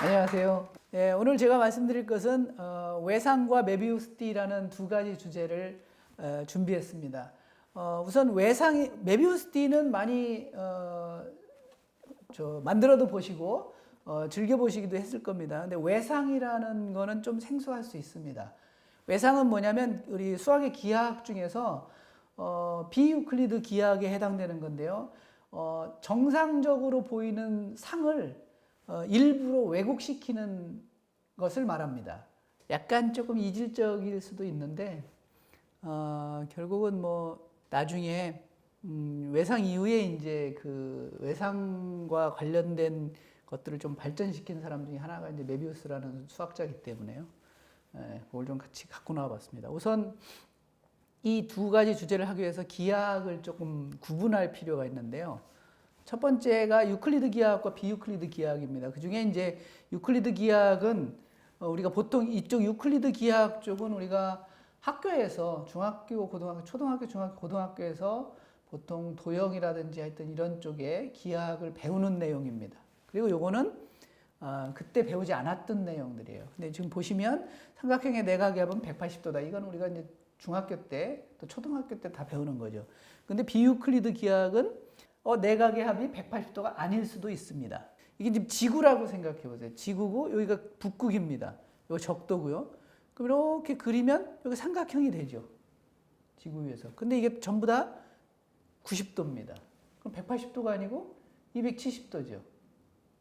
안녕하세요. 예, 오늘 제가 말씀드릴 것은 외상과 메비우스띠라는 두 가지 주제를 준비했습니다. 우선 메비우스띠는 많이 만들어도 보시고 즐겨 보시기도 했을 겁니다. 근데 외상이라는 거는 좀 생소할 수 있습니다. 외상은 뭐냐면 우리 수학의 기하학 중에서 비유클리드 기하학에 해당되는 건데요. 정상적으로 보이는 상을 일부러 왜곡시키는 것을 말합니다. 약간 조금 이질적일 수도 있는데 결국은 뭐 나중에 외상 이후에 이제 그 외상과 관련된 것들을 좀 발전시킨 사람 중에 하나가 이제 메비우스라는 수학자이기 때문에요. 그걸 좀 같이 갖고 나와봤습니다. 우선 이 두 가지 주제를 하기 위해서 기하학을 조금 구분할 필요가 있는데요. 첫 번째가 유클리드 기하학과 비유클리드 기하학입니다. 그 중에 이제 유클리드 기하학은 우리가 보통 이쪽 유클리드 기하학 쪽은 우리가 학교에서 중학교, 고등학교, 초등학교, 중학교, 고등학교에서 보통 도형이라든지 하여튼 이런 쪽에 기하학을 배우는 내용입니다. 그리고 요거는 그때 배우지 않았던 내용들이에요. 근데 지금 보시면 삼각형의 내각압은 180도다. 이건 우리가 이제 중학교 때 또 초등학교 때 다 배우는 거죠. 근데 비유클리드 기하학은 내각의 합이 180도가 아닐 수도 있습니다. 이게 지금 지구라고 생각해 보세요. 지구고 여기가 북극입니다. 여기 적도고요. 그럼 이렇게 그리면 여기 삼각형이 되죠. 지구 위에서. 근데 이게 전부 다 90도입니다. 그럼 180도가 아니고 270도죠.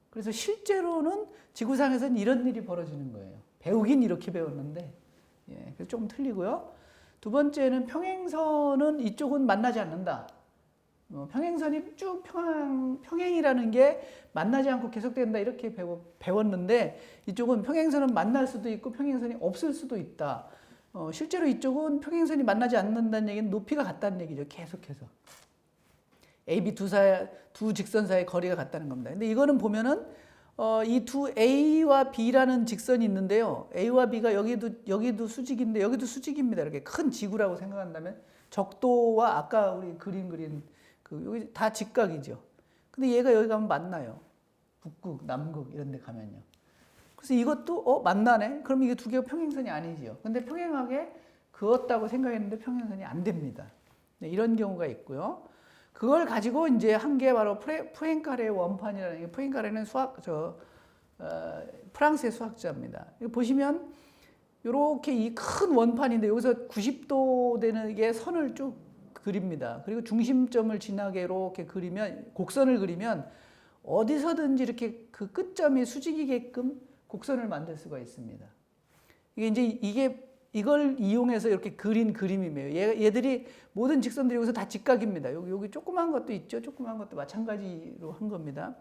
그래서 실제로는 지구상에서는 이런 일이 벌어지는 거예요. 배우긴 이렇게 배웠는데, 그래서 조금 틀리고요. 두 번째는 평행선은 이쪽은 만나지 않는다. 평행선이 쭉 평행이라는 게 만나지 않고 계속된다 이렇게 배웠는데 이쪽은 평행선은 만날 수도 있고 평행선이 없을 수도 있다. 실제로 이쪽은 평행선이 만나지 않는다는 얘기는 높이가 같다는 얘기죠. 계속해서. AB 두 직선 사이의 거리가 같다는 겁니다. 근데 이거는 보면은 이 두 A와 B라는 직선이 있는데요. A와 B가 여기도 수직인데 여기도 수직입니다. 이렇게 큰 지구라고 생각한다면 적도와 아까 우리 그린 여기 다 직각이죠. 근데 얘가 여기 가면 만나요. 북극, 남극 이런 데 가면요. 그래서 이것도 만나네? 그럼 이게 두 개가 평행선이 아니지요. 근데 평행하게 그었다고 생각했는데 평행선이 안 됩니다. 네, 이런 경우가 있고요. 그걸 가지고 이제 한 게 바로 푸엥카레 원판이라는 게 푸엥카레는 프랑스의 수학자입니다. 이거 보시면 이렇게 이 큰 원판인데 여기서 90도 되는 게 선을 쭉 그립니다. 그리고 중심점을 지나게 이렇게 그리면 곡선을 그리면 어디서든지 이렇게 그 끝점이 수직이게끔 곡선을 만들 수가 있습니다. 이걸 이용해서 이렇게 그린 그림이에요. 얘들이 모든 직선들이 여기서 다 직각입니다. 여기 조그만 것도 있죠. 조그만 것도 마찬가지로 한 겁니다.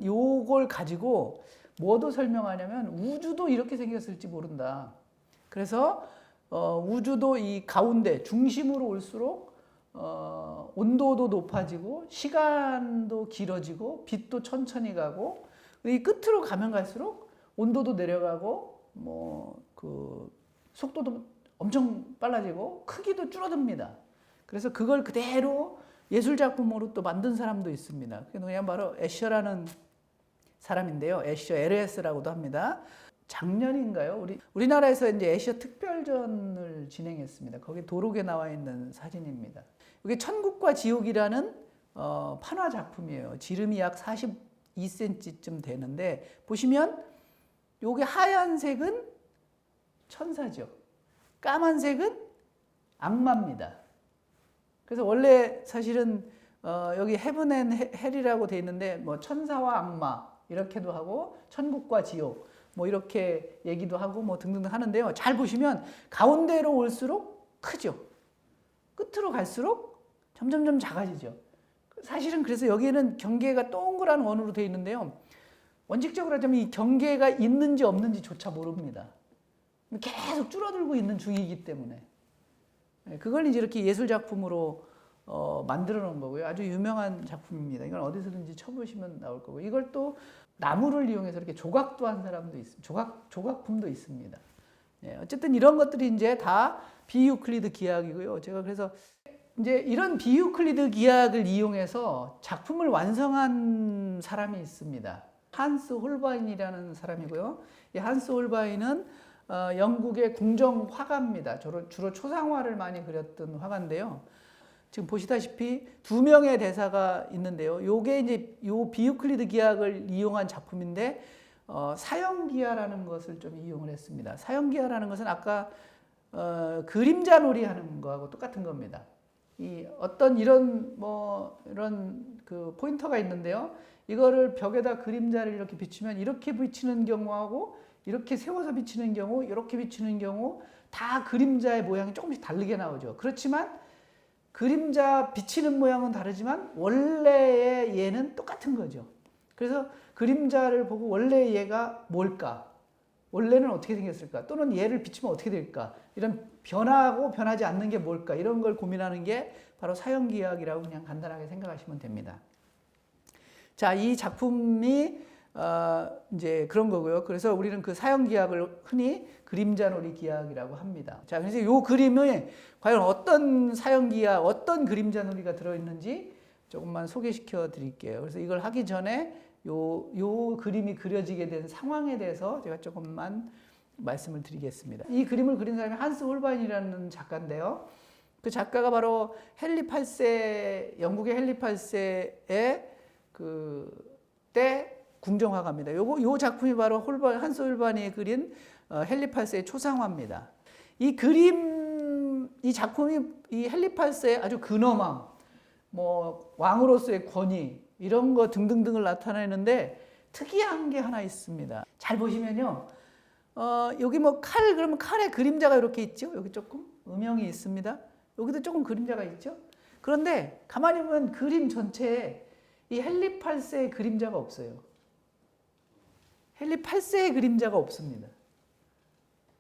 요걸 가지고 뭐도 설명하냐면 우주도 이렇게 생겼을지 모른다. 그래서 우주도 이 가운데 중심으로 올수록 온도도 높아지고 시간도 길어지고 빛도 천천히 가고 이 끝으로 가면 갈수록 온도도 내려가고 속도도 엄청 빨라지고 크기도 줄어듭니다. 그래서 그걸 그대로 예술 작품으로 또 만든 사람도 있습니다. 그게 바로 애셔라는 사람인데요. 애셔 LS라고도 합니다. 작년인가요? 우리나라에서 이제 애셔 특별전을 진행했습니다. 거기 도록에 나와 있는 사진입니다. 이게 천국과 지옥이라는 판화 작품이에요. 지름이 약 42cm쯤 되는데 보시면 여기 하얀색은 천사죠. 까만색은 악마입니다. 그래서 원래 사실은 여기 헤븐 앤 헬이라고 돼 있는데 뭐 천사와 악마 이렇게도 하고 천국과 지옥 뭐 이렇게 얘기도 하고 뭐 등등 하는데요. 잘 보시면 가운데로 올수록 크죠. 끝으로 갈수록 점점점 작아지죠. 사실은 그래서 여기에는 경계가 동그란 원으로 돼 있는데요. 원칙적으로 하자면 이 경계가 있는지 없는지조차 모릅니다. 계속 줄어들고 있는 중이기 때문에 그걸 이제 이렇게 예술 작품으로 만들어 놓은 거고요. 아주 유명한 작품입니다. 이건 어디서든지 쳐보시면 나올 거고 이걸 또 나무를 이용해서 이렇게 조각도 한 사람도 있습니다. 조각품도 있습니다. 어쨌든 이런 것들이 이제 다 비유클리드 기하학이고요. 제가 그래서 이제 이런 비유클리드 기하학을 이용해서 작품을 완성한 사람이 있습니다. 한스 홀바인이라는 사람이고요. 이 한스 홀바인은 영국의 궁정 화가입니다. 주로 초상화를 많이 그렸던 화가인데요. 지금 보시다시피 두 명의 대사가 있는데요. 요게 이제 요 비유클리드 기하학을 이용한 작품인데 사형기하라는 것을 좀 이용을 했습니다. 사형기하라는 것은 아까 그림자 놀이 하는 거하고 똑같은 겁니다. 이 어떤 이런 그 포인터가 있는데요. 이거를 벽에다 그림자를 이렇게 비추면 이렇게 비치는 경우하고 이렇게 세워서 비치는 경우, 이렇게 비치는 경우 다 그림자의 모양이 조금씩 다르게 나오죠. 그렇지만 그림자 비치는 모양은 다르지만 원래의 얘는 똑같은 거죠. 그래서 그림자를 보고 원래 얘가 뭘까? 원래는 어떻게 생겼을까? 또는 얘를 비추면 어떻게 될까? 이런 변하고 변하지 않는 게 뭘까? 이런 걸 고민하는 게 바로 사형기하학이라고 그냥 간단하게 생각하시면 됩니다. 자, 이 작품이 이제 그런 거고요. 그래서 우리는 그 사형기하학을 흔히 그림자놀이 기하학이라고 합니다. 자, 그래서 이 그림에 과연 어떤 사형기하학, 어떤 그림자놀이가 들어있는지 조금만 소개시켜 드릴게요. 그래서 이걸 하기 전에 요 그림이 그려지게 된 상황에 대해서 제가 조금만 말씀을 드리겠습니다. 이 그림을 그린 사람이 한스 홀바인이라는 작가인데요. 그 작가가 바로 헨리 8세, 영국의 헨리 8세의 때 궁정화가입니다. 요 작품이 바로 한스 홀바인이 그린 헨리 8세의 초상화입니다. 이 작품이 이 헨리 8세의 아주 근엄함, 왕으로서의 권위, 이런 거 등등등을 나타내는데 특이한 게 하나 있습니다. 잘 보시면요. 여기 그러면 칼에 그림자가 이렇게 있죠? 여기 조금 음영이 있습니다. 여기도 조금 그림자가 있죠? 그런데 가만히 보면 그림 전체에 이 헨리 8세의 그림자가 없어요. 헨리 8세의 그림자가 없습니다.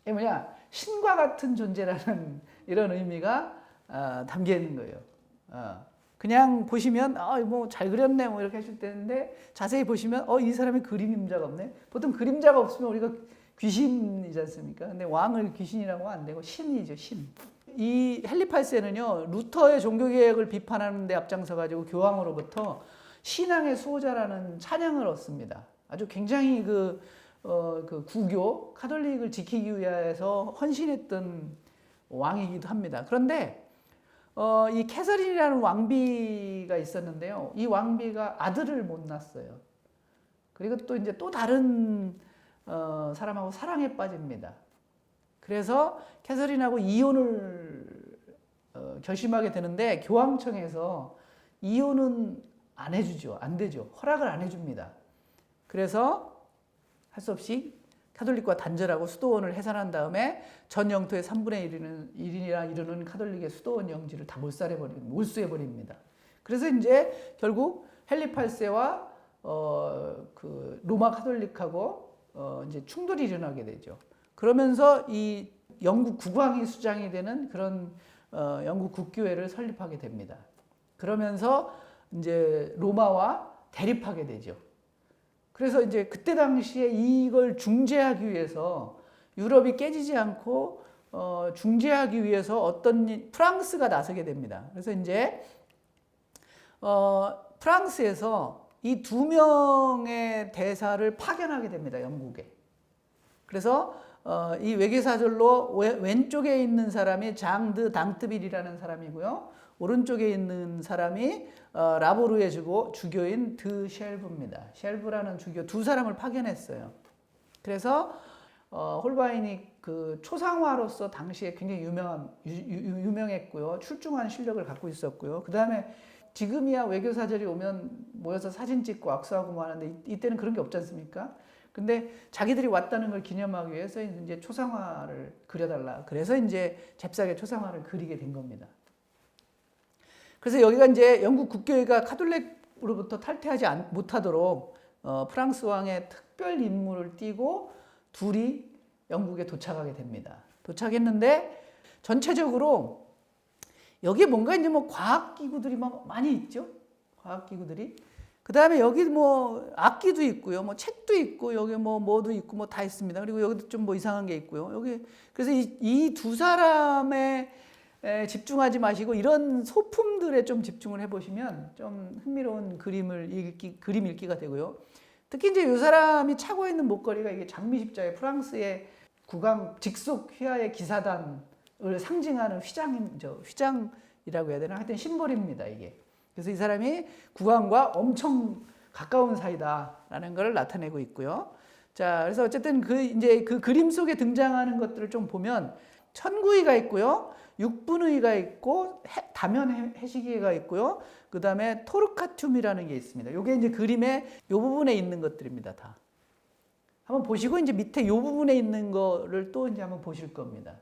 이게 뭐냐? 신과 같은 존재라는 이런 의미가 담겨 있는 거예요. 그냥 보시면 잘 그렸네 이렇게 하실 때인데 자세히 보시면 이 사람이 그림자가 없네. 보통 그림자가 없으면 우리가 귀신이지 않습니까? 근데 왕을 귀신이라고 하면 안 되고 신이죠, 신. 이 헨리 8세는요 루터의 종교개혁을 비판하는 데 앞장서 가지고 교황으로부터 신앙의 수호자라는 찬양을 얻습니다. 아주 굉장히 그 구교 카톨릭을 지키기 위해서 헌신했던 왕이기도 합니다. 그런데 이 캐서린이라는 왕비가 있었는데요. 이 왕비가 아들을 못 낳았어요. 그리고 또 이제 또 다른 사람하고 사랑에 빠집니다. 그래서 캐서린하고 이혼을 결심하게 되는데 교황청에서 이혼은 안 해주죠. 안 되죠. 허락을 안 해줍니다. 그래서 할 수 없이 카톨릭과 단절하고 수도원을 해산한 다음에 전 영토의 3분의 1이나 이르는 카톨릭의 수도원 영지를 다 몰수해버립니다. 그래서 이제 결국 헨리 8세와 그 로마 카톨릭하고 이제 충돌이 일어나게 되죠. 그러면서 이 영국 국왕이 수장이 되는 그런 영국 국교회를 설립하게 됩니다. 그러면서 이제 로마와 대립하게 되죠. 그래서 이제 그때 당시에 이걸 중재하기 위해서 유럽이 깨지지 않고 중재하기 위해서 프랑스가 나서게 됩니다. 그래서 이제 프랑스에서 이 2명의 대사를 파견하게 됩니다. 영국에. 그래서 이 외계사절로 왼쪽에 있는 사람이 장드 당트빌이라는 사람이고요. 오른쪽에 있는 사람이 라보르의 주교인 드 쉘브입니다. 쉘브라는 주교 두 사람을 파견했어요. 그래서 홀바인이 그 초상화로서 당시에 굉장히 유명했고요. 출중한 실력을 갖고 있었고요. 그 다음에 지금이야 외교사절이 오면 모여서 사진 찍고 악수하고 뭐 하는데 이때는 그런 게 없지 않습니까? 근데 자기들이 왔다는 걸 기념하기 위해서 이제 초상화를 그려달라. 그래서 이제 잽싸게 초상화를 그리게 된 겁니다. 그래서 여기가 이제 영국 국교회가 카톨릭으로부터 탈퇴하지 못하도록 프랑스 왕의 특별 임무를 띠고 둘이 영국에 도착하게 됩니다. 도착했는데 전체적으로 여기 뭔가 이제 과학기구들이 많이 있죠. 과학기구들이. 그 다음에 여기 악기도 있고요. 책도 있고, 여기 뭐도 있고, 다 있습니다. 그리고 여기도 좀 이상한 게 있고요. 그래서 이 두 사람의 집중하지 마시고 이런 소품들에 좀 집중을 해보시면 좀 흥미로운 그림 읽기가 되고요. 특히 이제 이 사람이 차고 있는 목걸이가 이게 장미 십자의 프랑스의 국왕 직속 휘하의 기사단을 상징하는 휘장이라고 해야 되나? 하여튼 심벌입니다, 이게. 그래서 이 사람이 국왕과 엄청 가까운 사이다라는 것을 나타내고 있고요. 자, 그래서 어쨌든 이제 그 그림 속에 등장하는 것들을 좀 보면 천구이가 있고요. 육분의가 있고 다면 해시계가 있고요. 그 다음에 토르카툼이라는 게 있습니다. 이게 이제 그림의 이 부분에 있는 것들입니다. 다. 한번 보시고 이제 밑에 이 부분에 있는 거를 또 이제 한번 보실 겁니다.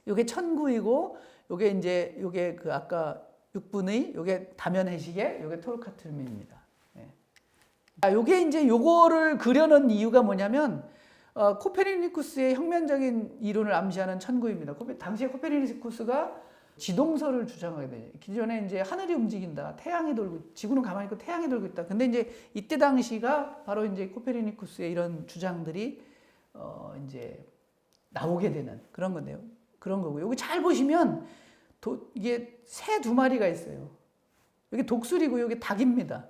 이게 천구이고, 요게 그 아까 육분의, 요게 다면 해시계, 요게 토르카툼입니다. 네. 요게 이제 요거를 그려놓은 이유가 뭐냐면 코페르니쿠스의 혁명적인 이론을 암시하는 천구입니다. 당시에 코페르니쿠스가 지동설을 주장하게 돼요. 기존에 이제 하늘이 움직인다, 태양이 돌고, 지구는 가만히 있고 태양이 돌고 있다. 근데 이제 이때 당시가 바로 이제 코페르니쿠스의 이런 주장들이 이제 나오게 되는 그런 건데요. 그런 거고요. 여기 잘 보시면 이게 새 두 마리가 있어요. 여기 독수리고 여기 닭입니다.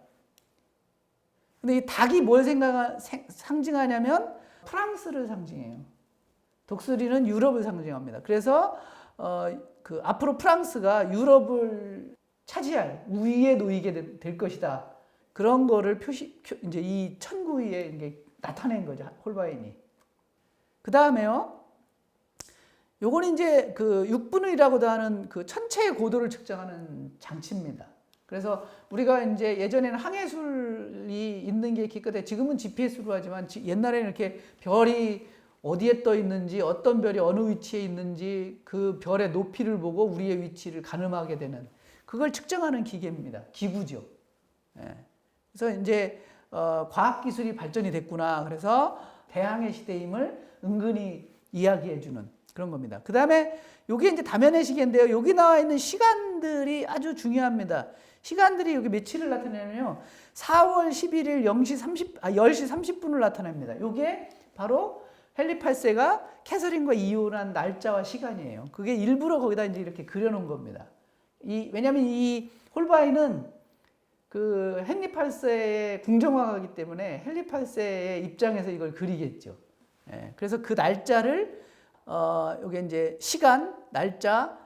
근데 이 닭이 뭘 상징하냐면 프랑스를 상징해요. 독수리는 유럽을 상징합니다. 그래서 그 앞으로 프랑스가 유럽을 차지할 우위에 놓이게 될 것이다. 그런 거를 이제 이 천구위에 이게 나타낸 거죠, 홀바인이. 그 다음에요. 요거는 이제 그 육분의라고도 하는 그 천체의 고도를 측정하는 장치입니다. 그래서 우리가 이제 예전에는 항해술이 있는 게 기껏해, 지금은 GPS로 하지만 옛날에는 이렇게 별이 어디에 떠 있는지, 어떤 별이 어느 위치에 있는지 그 별의 높이를 보고 우리의 위치를 가늠하게 되는, 그걸 측정하는 기계입니다. 기구죠. 예. 그래서 이제 과학기술이 발전이 됐구나. 그래서 대항해 시대임을 은근히 이야기해주는 그런 겁니다. 그 다음에 여기 이제 다면의 시계인데요. 여기 나와 있는 시간들이 아주 중요합니다. 시간들이 여기 며칠을 나타내냐면요. 4월 11일 10시 30분을 나타냅니다. 이게 바로 헨리 8세가 캐서린과 이혼한 날짜와 시간이에요. 그게 일부러 거기다 이제 이렇게 그려놓은 겁니다. 왜냐하면 이 홀바인은 그 헨리 8세의 궁정화가이기 때문에 헨리 8세의 입장에서 이걸 그리겠죠. 예, 그래서 그 날짜를 여기 이제 시간, 날짜,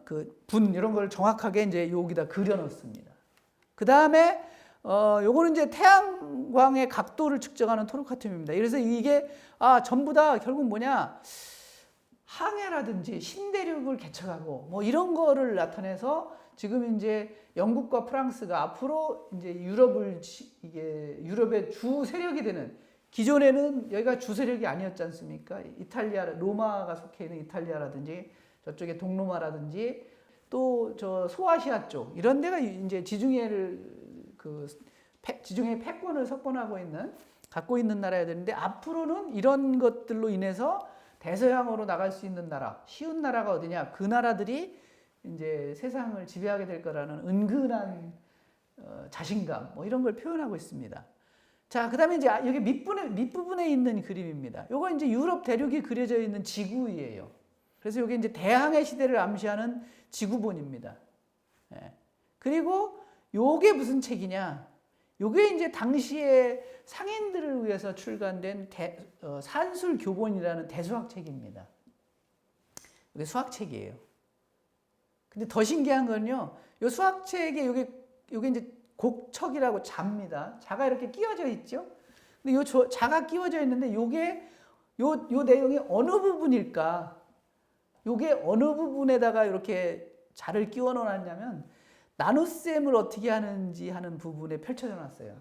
그 분 이런 걸 정확하게 이제 여기다 그려놓습니다. 그 다음에 요거는 이제 태양광의 각도를 측정하는 토르카툼입니다. 그래서 이게 전부 다 결국 뭐냐, 항해라든지 신대륙을 개척하고 뭐 이런 거를 나타내서 지금 이제 영국과 프랑스가 앞으로 이제 유럽의 주 세력이 되는, 기존에는 여기가 주 세력이 아니었지 않습니까? 이탈리아, 로마가 속해 있는 이탈리아라든지 저쪽에 동로마라든지 또 저 소아시아 쪽 이런 데가 이제 지중해 패권을 갖고 있는 나라들인데, 앞으로는 이런 것들로 인해서 대서양으로 나갈 수 있는 나라, 쉬운 나라가 어디냐? 그 나라들이 이제 세상을 지배하게 될 거라는 은근한 자신감, 뭐 이런 걸 표현하고 있습니다. 자, 그 다음에 이제 여기 밑부분에 있는 그림입니다. 요거 이제 유럽 대륙이 그려져 있는 지구이에요. 그래서 여기 이제 대항해 시대를 암시하는 지구본입니다. 예. 그리고 요게 무슨 책이냐? 요게 이제 당시에 상인들을 위해서 출간된 산술교본이라는 대수학책입니다. 이게 수학책이에요. 근데 더 신기한 건요, 요 수학책에 요게 이제 곡척이라고 자입니다. 자가 이렇게 끼워져 있죠. 근데 요 자가 끼워져 있는데 요게 요 내용이 어느 부분일까? 요게 어느 부분에다가 이렇게 자를 끼워 놓았냐면 나눗셈을 어떻게 하는지 하는 부분에 펼쳐져 놨어요.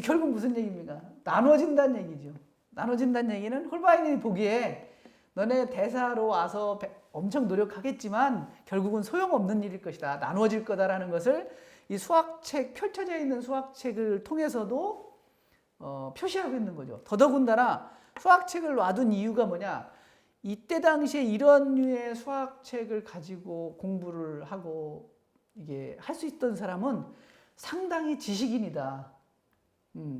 결국 무슨 얘기입니까? 나눠진다는 얘기죠. 나눠진다는 얘기는 홀바인이 보기에 너네 대사로 와서 엄청 노력하겠지만 결국은 소용없는 일일 것이다. 나눠질 거다라는 것을 이 수학책, 펼쳐져 있는 수학책을 통해서도 표시하고 있는 거죠. 더더군다나 수학책을 놔둔 이유가 뭐냐? 이때 당시에 이런 류의 수학책을 가지고 공부를 하고 이게 할 수 있던 사람은 상당히 지식인이다.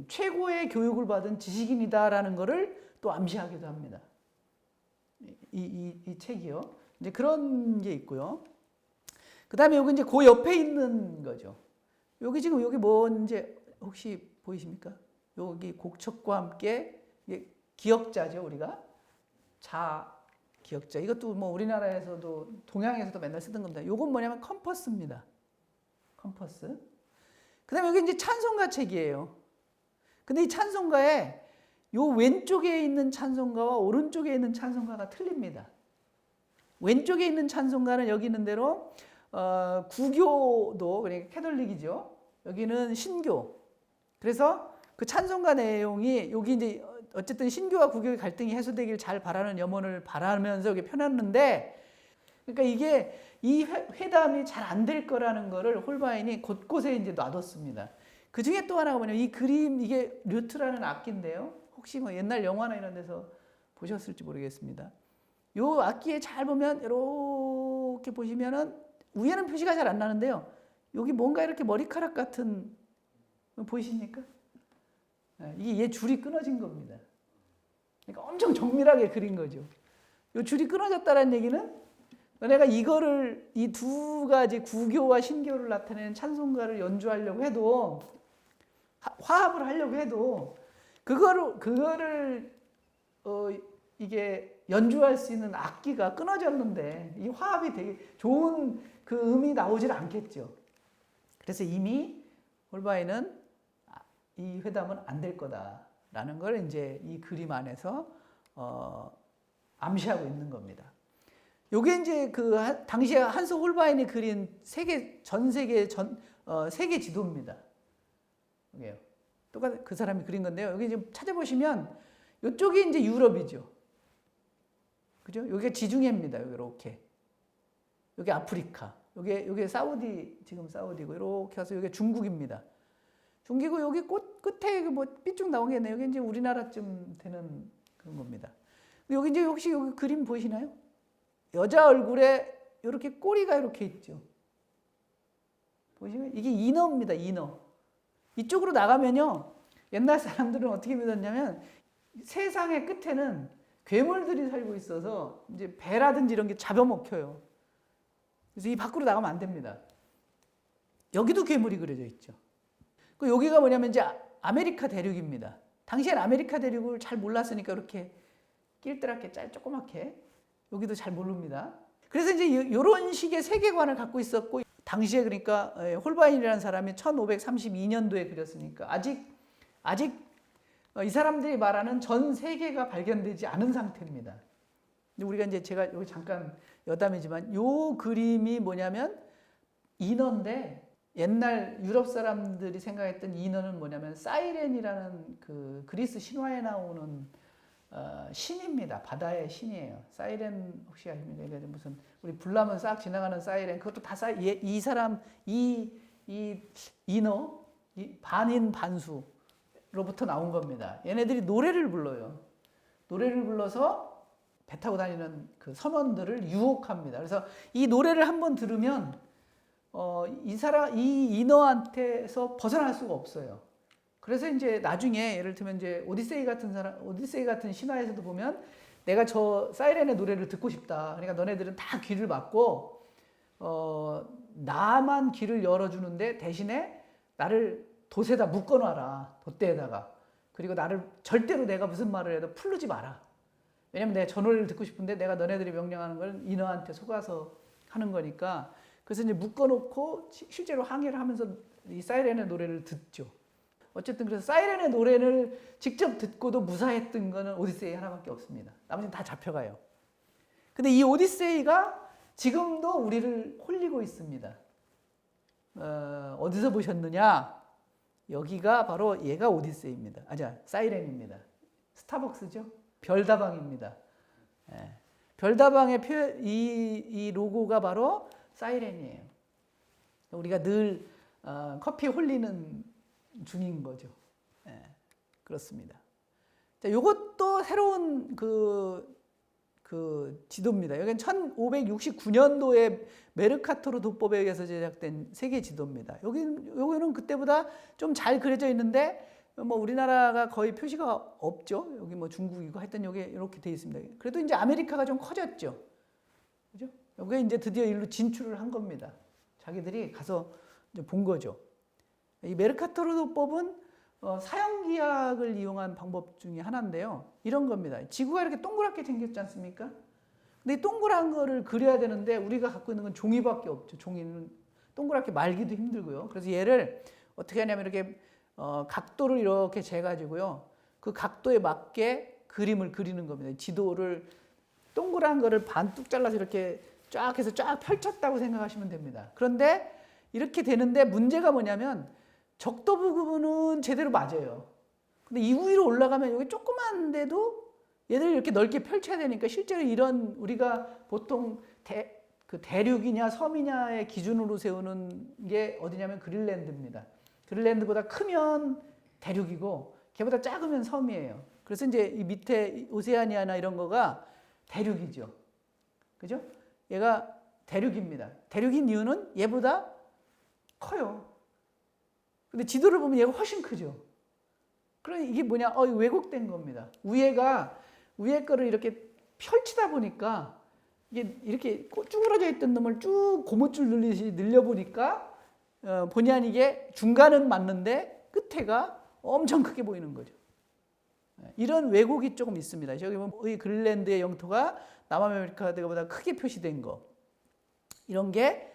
최고의 교육을 받은 지식인이다라는 것을 또 암시하기도 합니다. 이 책이요. 이제 그런 게 있고요. 그 다음에 여기 이제 그 옆에 있는 거죠. 여기 지금 여기 뭔지 혹시 보이십니까? 여기 곡척과 함께 기역자죠, 우리가. 자 기역자. 이것도 뭐 우리나라에서도 동양에서도 맨날 쓰던 겁니다. 요건 뭐냐면 컴퍼스입니다. 컴퍼스. 그다음에 여기 이제 찬송가 책이에요. 근데 이 찬송가에 요 왼쪽에 있는 찬송가와 오른쪽에 있는 찬송가가 틀립니다. 왼쪽에 있는 찬송가는 여기 있는 대로 구교도 그러니까 캐톨릭이죠. 여기는 신교. 그래서 그 찬송가 내용이 여기 이제 어쨌든 신교와 구교의 갈등이 해소되길 잘 바라는 염원을 바라면서 여기 펴놨는데, 그러니까 이게 이 회담이 잘 안 될 거라는 거를 홀바인이 곳곳에 이제 놔뒀습니다. 그 중에 또 하나가 뭐냐면 이 그림, 이게 류트라는 악기인데요. 혹시 뭐 옛날 영화나 이런 데서 보셨을지 모르겠습니다. 요 악기에 잘 보면 이렇게 보시면은 위에는 표시가 잘 안 나는데요. 여기 뭔가 이렇게 머리카락 같은 보이십니까? 이게 얘 줄이 끊어진 겁니다. 그러니까 엄청 정밀하게 그린 거죠. 요 줄이 끊어졌다는 얘기는 내가 이거를 이 두 가지 구교와 신교를 나타내는 찬송가를 연주하려고 해도 화합을 하려고 해도 그거를 이게 연주할 수 있는 악기가 끊어졌는데 이 화합이 되게 좋은 그 음이 나오질 않겠죠. 그래서 이미 홀바인은 이 회담은 안 될 거다라는 걸 이제 이 그림 안에서 암시하고 있는 겁니다. 요게 이제 그 당시에 한스 홀바인이 그린 전 세계 세계 지도입니다. 이게요. 똑같은 그 사람이 그린 건데요. 여기 지금 찾아보시면 이쪽이 이제 유럽이죠. 그죠? 여기가 지중해입니다. 이렇게. 여기 아프리카. 여기 사우디, 지금 사우디고 이렇게 해서 여기 중국입니다. 중국이고 여기 끝에 뭐 삐쭉 나온 게 있네요. 여기 이제 우리나라쯤 되는 그런 겁니다. 여기 이제 혹시 여기 그림 보이시나요? 여자 얼굴에 이렇게 꼬리가 이렇게 있죠. 보시면 이게 인어입니다. 인어. 이쪽으로 나가면요. 옛날 사람들은 어떻게 믿었냐면 세상의 끝에는 괴물들이 살고 있어서 이제 배라든지 이런 게 잡아먹혀요. 그래서 이 밖으로 나가면 안 됩니다. 여기도 괴물이 그려져 있죠. 그 여기가 뭐냐면 이제 아메리카 대륙입니다. 당시엔 아메리카 대륙을 잘 몰랐으니까 이렇게 낄드랗게 조그맣게 여기도 잘 모릅니다. 그래서 이제 이런 식의 세계관을 갖고 있었고 당시에 그러니까 홀바인이라는 사람이 1532년도에 그렸으니까 아직 이 사람들이 말하는 전 세계가 발견되지 않은 상태입니다. 우리가 이제 제가 여기 잠깐 여담이지만 요 그림이 뭐냐면 인어인데 옛날 유럽 사람들이 생각했던 인어는 뭐냐면 사이렌이라는 그 그리스 신화에 나오는 신입니다. 바다의 신이에요. 사이렌 혹시 아십니까? 무슨 우리 불나면 싹 지나가는 사이렌 그것도 다 이 사람 이 인어 반인 반수로부터 나온 겁니다. 얘네들이 노래를 불러요. 노래를 불러서 배 타고 다니는 그 선원들을 유혹합니다. 그래서 이 노래를 한번 들으면 이 인어한테서 벗어날 수가 없어요. 그래서 이제 나중에 예를 들면 이제 오디세이 같은 신화에서도 보면 내가 저 사이렌의 노래를 듣고 싶다. 그러니까 너네들은 다 귀를 막고 나만 귀를 열어주는데 대신에 나를 돛에다 묶어놔라. 돛대에다가. 그리고 나를 절대로 내가 무슨 말을 해도 풀르지 마라. 왜냐면 내가 저 노래를 듣고 싶은데 내가 너네들이 명령하는 걸 인어한테 속아서 하는 거니까. 그래서 이제 묶어놓고 실제로 항해를 하면서 이 사이렌의 노래를 듣죠. 어쨌든 그래서 사이렌의 노래를 직접 듣고도 무사했던 거는 오디세이 하나밖에 없습니다. 나머지는 다 잡혀가요. 근데 이 오디세이가 지금도 우리를 홀리고 있습니다. 어디서 보셨느냐? 여기가 바로 얘가 오디세이입니다. 사이렌입니다. 스타벅스죠? 별다방입니다. 예. 별다방의 이 로고가 바로 사이렌이에요. 우리가 늘 커피에 홀리는 중인 거죠. 예, 그렇습니다. 자, 요것도 새로운 그 지도입니다. 여기는 1569년도에 메르카토르 도법에 의해서 제작된 세계 지도입니다. 여기는 그때보다 좀 잘 그려져 있는데 뭐 우리나라가 거의 표시가 없죠. 여기 뭐 중국이고 하여튼 여기 이렇게 돼 있습니다. 그래도 이제 아메리카가 좀 커졌죠. 그죠? 여기에 이제 드디어 일로 진출을 한 겁니다. 자기들이 가서 이제 본 거죠. 이 메르카토르 도법은 사형기학을 이용한 방법 중에 하나인데요. 이런 겁니다. 지구가 이렇게 동그랗게 생겼지 않습니까? 근데 이 동그란 거를 그려야 되는데 우리가 갖고 있는 건 종이밖에 없죠. 종이는 동그랗게 말기도 힘들고요. 그래서 얘를 어떻게 하냐면 이렇게 각도를 이렇게 재가지고요. 그 각도에 맞게 그림을 그리는 겁니다. 지도를 동그란 거를 반뚝 잘라서 이렇게 쫙 해서 쫙 펼쳤다고 생각하시면 됩니다. 그런데 이렇게 되는데 문제가 뭐냐면 적도 부분은 제대로 맞아요. 근데 이 위로 올라가면 여기 조그만데도 얘들 이렇게 넓게 펼쳐야 되니까 실제로 이런 우리가 보통 대륙이냐 섬이냐의 기준으로 세우는 게 어디냐면 그린란드입니다. 그린란드보다 크면 대륙이고 걔보다 작으면 섬이에요. 그래서 이제 이 밑에 오세아니아나 이런 거가 대륙이죠. 그죠? 얘가 대륙입니다. 대륙인 이유는 얘보다 커요. 근데 지도를 보면 얘가 훨씬 크죠. 그러니 이게 뭐냐? 왜곡된 겁니다. 위에 거를 이렇게 펼치다 보니까 이게 이렇게 쭈그러져 있던 놈을 쭉 고무줄 늘리듯이 늘려보니까 본의 아니게 중간은 맞는데 끝에가 엄청 크게 보이는 거죠. 이런 왜곡이 조금 있습니다. 저기 보면 이 그린란드의 영토가 남아메리카보다 크게 표시된 거. 이런 게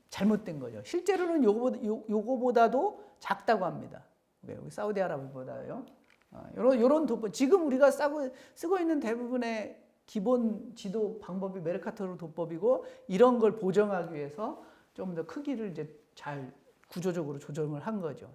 잘못된 거죠. 실제로는 요거보다도 작다고 합니다. 여기 사우디아라비아보다요. 요런 도법, 지금 우리가 쓰고 있는 대부분의 기본 지도 방법이 메르카토르 도법이고 이런 걸 보정하기 위해서 좀 더 크기를 이제 잘 구조적으로 조정을 한 거죠.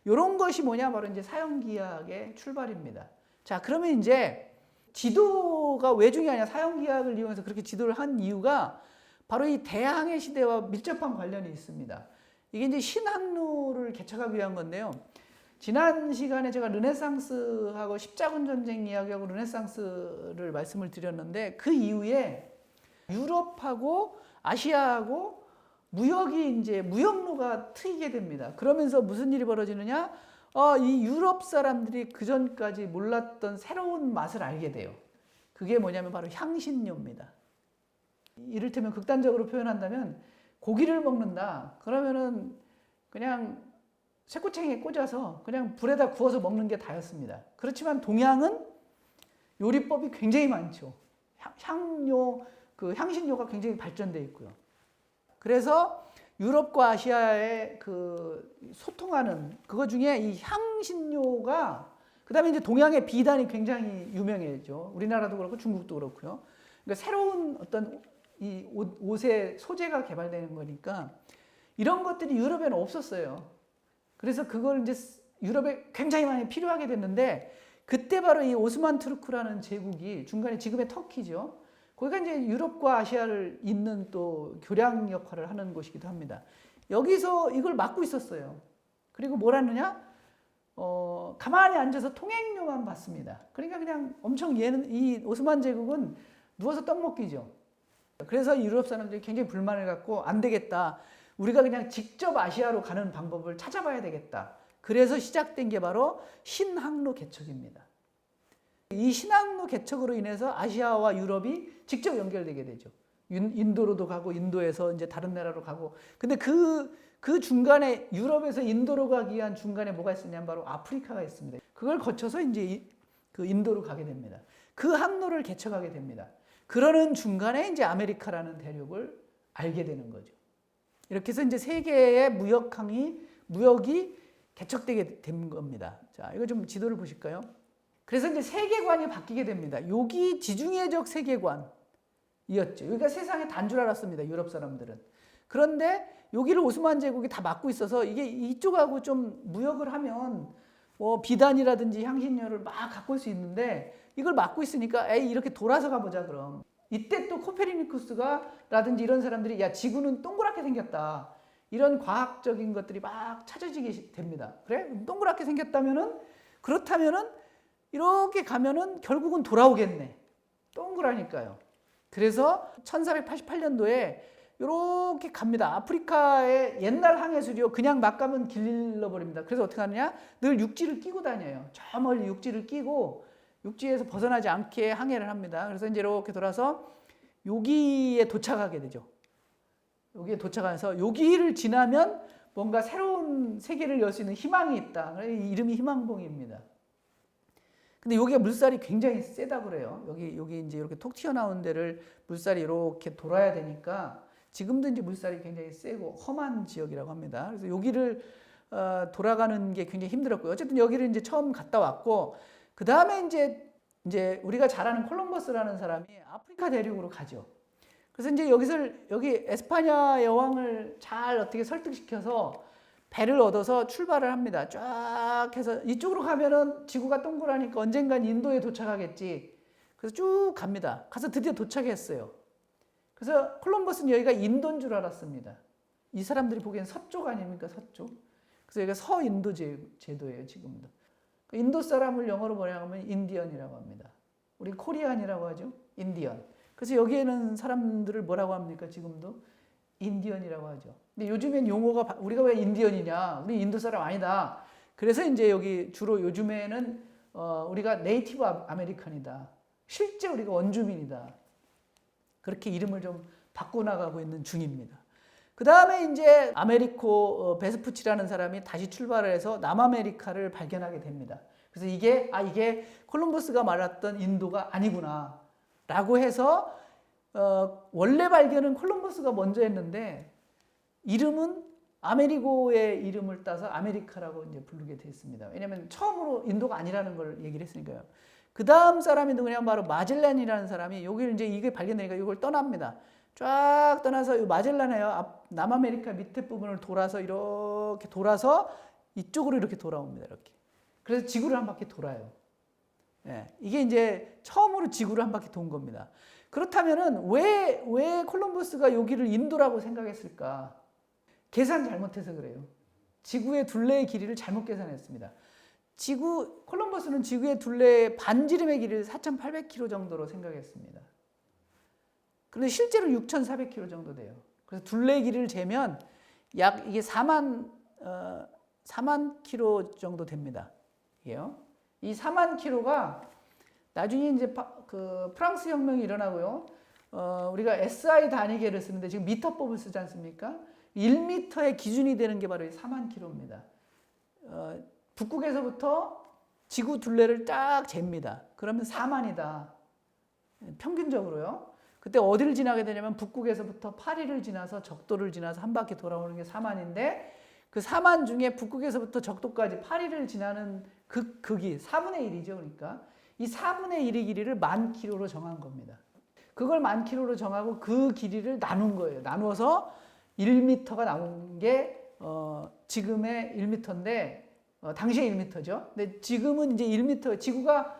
요런 것이 뭐냐? 바로 이제 사형기학의 출발입니다. 자, 그러면 이제 지도가 왜 중요하냐? 사형기학을 이용해서 그렇게 지도를 한 이유가 바로 이 대항해 시대와 밀접한 관련이 있습니다. 이게 이제 신항로를 개척하기 위한 건데요. 지난 시간에 제가 르네상스하고 십자군 전쟁 이야기하고 르네상스를 말씀을 드렸는데 그 이후에 유럽하고 아시아하고 무역이 이제 무역로가 트이게 됩니다. 그러면서 무슨 일이 벌어지느냐? 이 유럽 사람들이 그 전까지 몰랐던 새로운 맛을 알게 돼요. 그게 뭐냐면 바로 향신료입니다. 이를테면 극단적으로 표현한다면 고기를 먹는다. 그러면은 그냥 쇠꼬챙이에 꽂아서 그냥 불에다 구워서 먹는 게 다였습니다. 그렇지만 동양은 요리법이 굉장히 많죠. 향신료가 굉장히 발전되어 있고요. 그래서 유럽과 아시아의 소통하는 그거 중에 이 향신료가 그다음에 이제 동양의 비단이 굉장히 유명해죠. 우리나라도 그렇고 중국도 그렇고요. 그러니까 새로운 어떤 이 옷의 소재가 개발되는 거니까 이런 것들이 유럽에는 없었어요. 그래서 그걸 이제 유럽에 굉장히 많이 필요하게 됐는데 그때 바로 이 오스만 투르크라는 제국이 중간에 지금의 터키죠. 거기가 이제 유럽과 아시아를 잇는 또 교량 역할을 하는 곳이기도 합니다. 여기서 이걸 막고 있었어요. 그리고 뭘 하느냐? 가만히 앉아서 통행료만 받습니다. 그러니까 그냥 엄청 이 오스만 제국은 누워서 떡 먹기죠. 그래서 유럽 사람들이 굉장히 불만을 갖고 안 되겠다. 우리가 그냥 직접 아시아로 가는 방법을 찾아봐야 되겠다. 그래서 시작된 게 바로 신항로 개척입니다. 이 신항로 개척으로 인해서 아시아와 유럽이 직접 연결되게 되죠. 인도로도 가고 인도에서 이제 다른 나라로 가고. 근데 그 중간에 유럽에서 인도로 가기 위한 중간에 뭐가 있었냐면 바로 아프리카가 있습니다. 그걸 거쳐서 이제 그 인도로 가게 됩니다. 그 항로를 개척하게 됩니다. 그러는 중간에 이제 아메리카라는 대륙을 알게 되는 거죠. 이렇게 해서 이제 세계의 무역이 개척되게 된 겁니다. 자, 이거 좀 지도를 보실까요? 그래서 이제 세계관이 바뀌게 됩니다. 여기 지중해적 세계관이었죠. 여기가 세상의 단 줄 알았습니다. 유럽 사람들은. 그런데 여기를 오스만 제국이 다 막고 있어서 이게 이쪽하고 좀 무역을 하면 뭐 비단이라든지 향신료를 막 갖고 올 수 있는데 이걸 막고 있으니까 이렇게 돌아서 가보자 그럼. 이때 또 코페르니쿠스라든지 이런 사람들이 야 지구는 동그랗게 생겼다. 이런 과학적인 것들이 막 찾아지게 됩니다. 그래? 동그랗게 생겼다면은 그렇다면은 이렇게 가면은 결국은 돌아오겠네. 동그라니까요. 그래서 1488년도에 이렇게 갑니다. 아프리카의 옛날 항해술이요. 그냥 막 가면 길러버립니다. 그래서 어떻게 하느냐? 늘 육지를 끼고 다녀요. 저 멀리 육지를 끼고 육지에서 벗어나지 않게 항해를 합니다. 그래서 이제 이렇게 돌아서 여기에 도착하게 되죠. 여기에 도착해서 여기를 지나면 뭔가 새로운 세계를 열 수 있는 희망이 있다. 이름이 희망봉입니다. 근데 여기가 물살이 굉장히 세다 그래요. 여기 이제 이렇게 톡 튀어나온 데를 물살이 이렇게 돌아야 되니까 지금도 이제 물살이 굉장히 세고 험한 지역이라고 합니다. 그래서 여기를 돌아가는 게 굉장히 힘들었고요. 어쨌든 여기를 이제 처음 갔다 왔고, 그 다음에 이제 우리가 잘 아는 콜럼버스라는 사람이 아프리카 대륙으로 가죠. 그래서 이제 여기 에스파냐 여왕을 잘 어떻게 설득시켜서 배를 얻어서 출발을 합니다. 쫙 해서 이쪽으로 가면은 지구가 동그라니까 언젠간 인도에 도착하겠지. 그래서 쭉 갑니다. 가서 드디어 도착했어요. 그래서 콜럼버스는 여기가 인도인 줄 알았습니다. 이 사람들이 보기엔 서쪽 아닙니까? 서쪽. 그래서 여기가 서인도 제도예요, 지금도. 인도 사람을 영어로 뭐라고 하면 인디언이라고 합니다. 우리 코리안이라고 하죠. 인디언. 그래서 여기에는 사람들을 뭐라고 합니까? 지금도 인디언이라고 하죠. 근데 요즘엔 용어가 우리가 왜 인디언이냐? 우리 인도 사람 아니다. 그래서 이제 여기 주로 요즘에는 우리가 네이티브 아메리칸이다. 실제 우리가 원주민이다. 그렇게 이름을 좀 바꿔나가고 있는 중입니다. 그 다음에 이제 아메리코 베스푸치라는 사람이 다시 출발을 해서 남아메리카를 발견하게 됩니다. 그래서 이게 콜럼버스가 말했던 인도가 아니구나 라고 해서 원래 발견은 콜럼버스가 먼저 했는데 이름은 아메리고의 이름을 따서 아메리카라고 이제 부르게 됐습니다. 왜냐하면 처음으로 인도가 아니라는 걸 얘기를 했으니까요. 그 다음 사람이 누구냐면 바로 마젤란이라는 사람이 여기를 이제 이게 발견되니까 이걸 떠납니다. 쫙 떠나서 이 마젤란에요. 남아메리카 밑에 부분을 돌아서 이렇게 돌아서 이쪽으로 이렇게 돌아옵니다. 이렇게. 그래서 지구를 한 바퀴 돌아요. 예, 이게 이제 처음으로 지구를 한 바퀴 돈 겁니다. 그렇다면은 왜 콜럼버스가 여기를 인도라고 생각했을까? 계산 잘못해서 그래요. 지구의 둘레의 길이를 잘못 계산했습니다. 콜럼버스는 지구의 둘레의 반지름의 길이를 4,800km 정도로 생각했습니다. 그런데 실제로 6,400km 정도 돼요. 그래서 둘레 길이를 재면 약 이게 4만 km 정도 됩니다. 이게요. 이 4만 km가 나중에 이제 그 프랑스 혁명이 일어나고요. 우리가 SI 단위계를 쓰는데 지금 미터법을 쓰지 않습니까? 1m의 기준이 되는 게 바로 이 4만 km입니다. 북극에서부터 지구 둘레를 딱 잽니다. 그러면 4만이다. 평균적으로요. 그때 어디를 지나게 되냐면 북극에서부터 파리를 지나서 적도를 지나서 한 바퀴 돌아오는 게 4만인데 그 4만 중에 북극에서부터 적도까지 파리를 지나는 극이 4분의 1이죠. 그러니까 이 4분의 1의 길이를 10,000km로 정한 겁니다. 그걸 10,000km로 정하고 그 길이를 나눈 거예요. 나누어서 1m가 나온 게 지금의 1m인데 당시에 1m죠. 근데 지금은 이제 1m 지구가